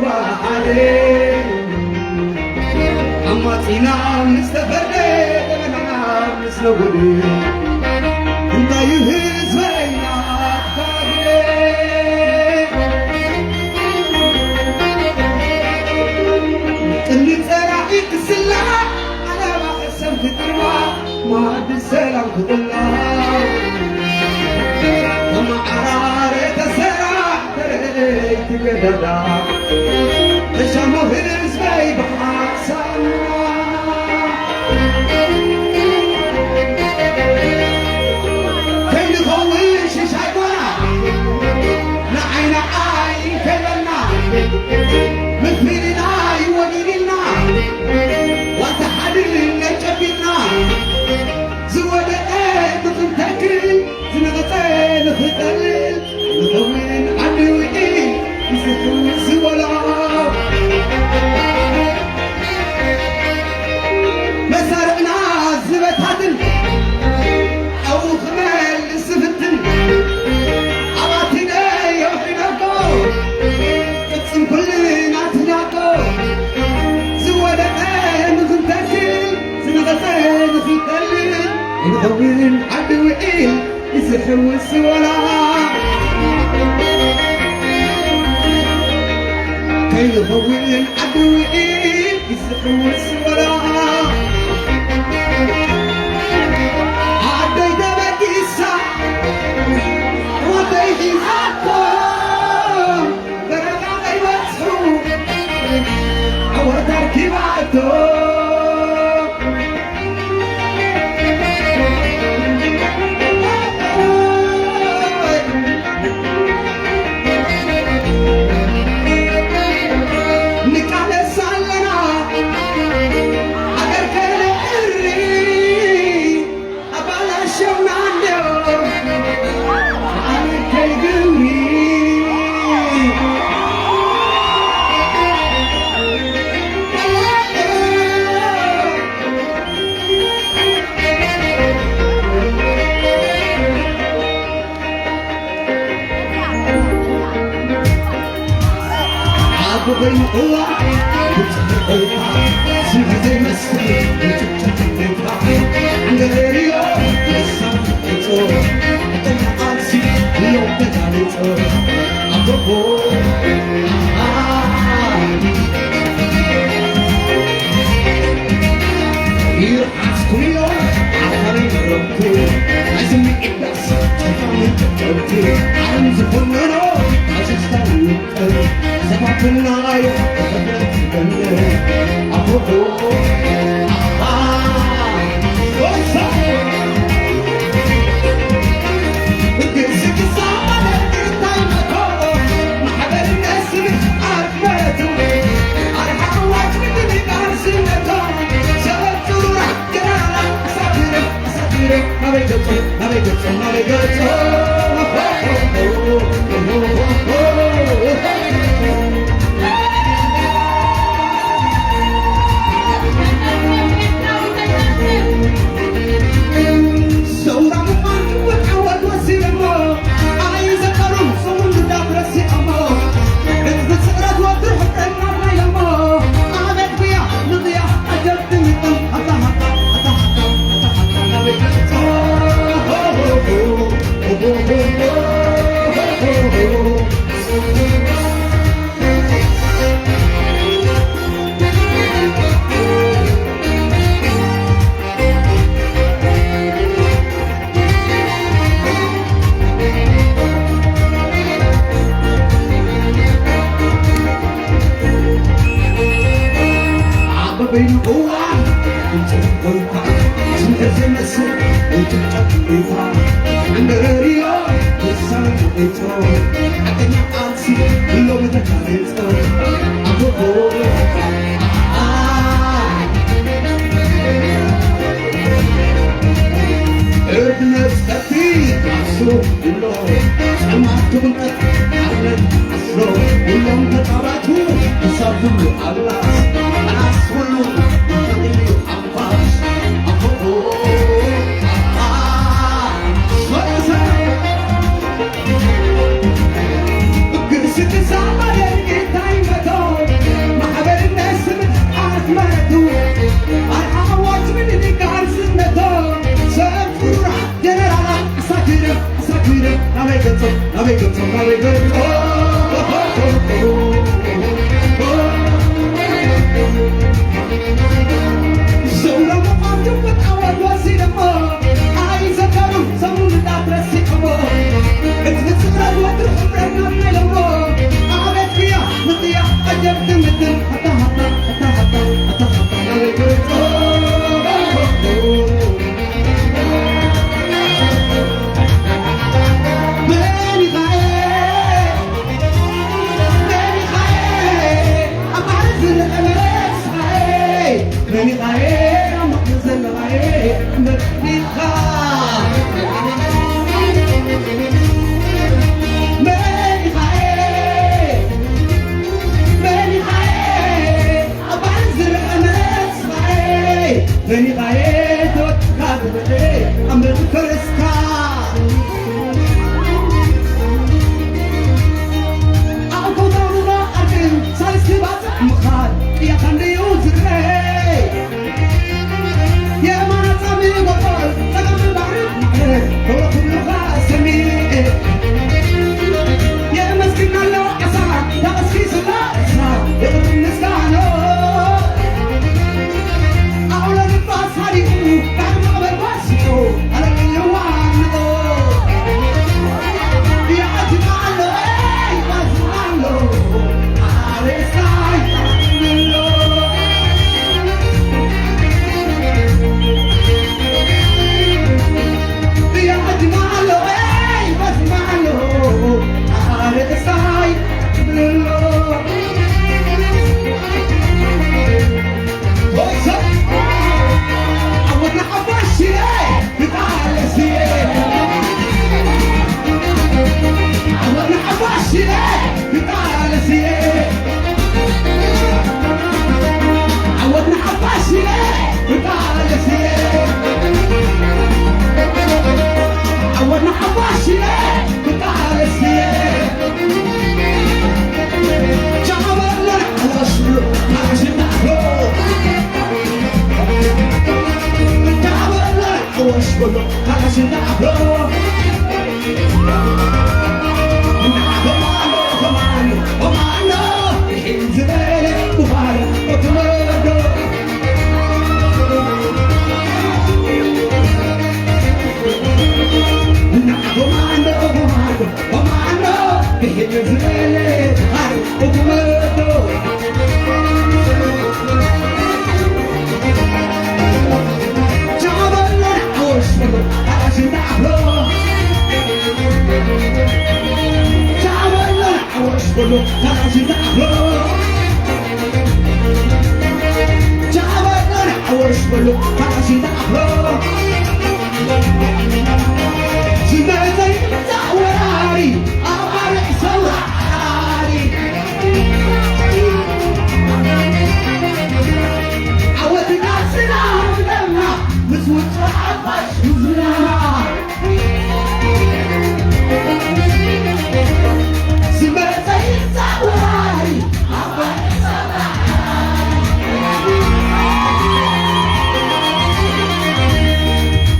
عليه أما تينا مستفرد أنا مسلولي أنت يهز بينا اللي تراعيك السلاح أنا ما حسمت الدماء ما عد السلام كله وما عراري تسرع تريت كددا تشمه الزبي بحاسم كي نخويش شايبنا نعين عاين كلنا مثمرنا يوجدنا وتحدلنا جبنا زودة نتنتكل زنغتين نتقلل نضمن عدوين يسكن الزولا مسارقنا زبتاتن أو خمال سفتن عباتنا يوحناكو تقسم كلنا تناكو زودة نتنتكل زنغتين نتقلل نضمن عدوين يسكن الزولا يضوي عدوين يسحوا السوراء عدي دبكيسا وديه حقا برقع غيبتهم عور تركيباتهم بالقوة بتبقى سيدي مسكين بتبقى عند الرياض لسه بتطور تنقاسي اليوم بتعرفه أبوه يرحس كل يوم عفاري ربطه لازم يقدس تفهمي تتوتي عن زفنانه عشان كنا يحبك بني أبوه وقرسك الصعبة لقيتها مكوه محبة الناس عرفته أرحم واجب اللي قارسينته سبب تروح كرانا أسافرك ما بيقصر بالقوة انت قلتها سنتزي مسر انت تقلتها عند الرياض لسه بقيتها عدنا قاسي لو بدك عليتها أبوه ابن استفيد عصره الله سمعت بنتك عمل عصره ولم تقرأته يصابوا الله Good, sit this out, my head, get time, but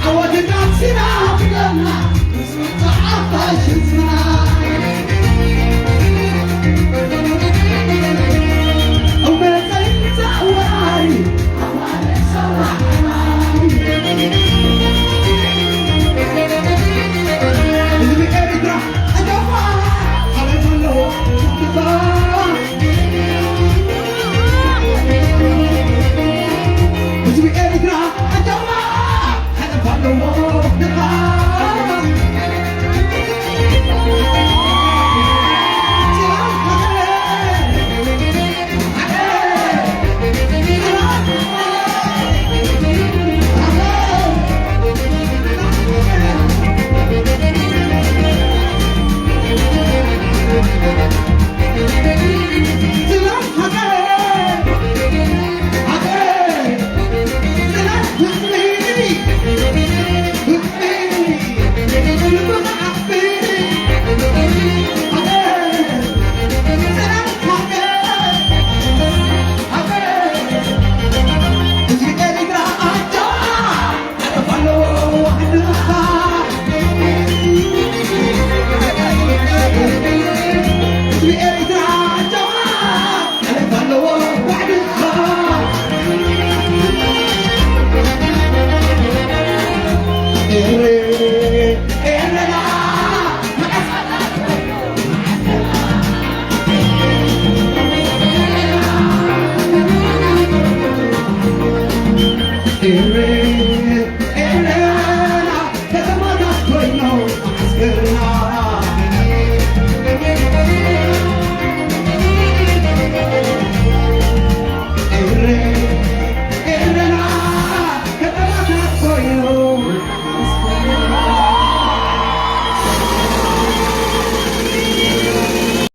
I want to dance it up,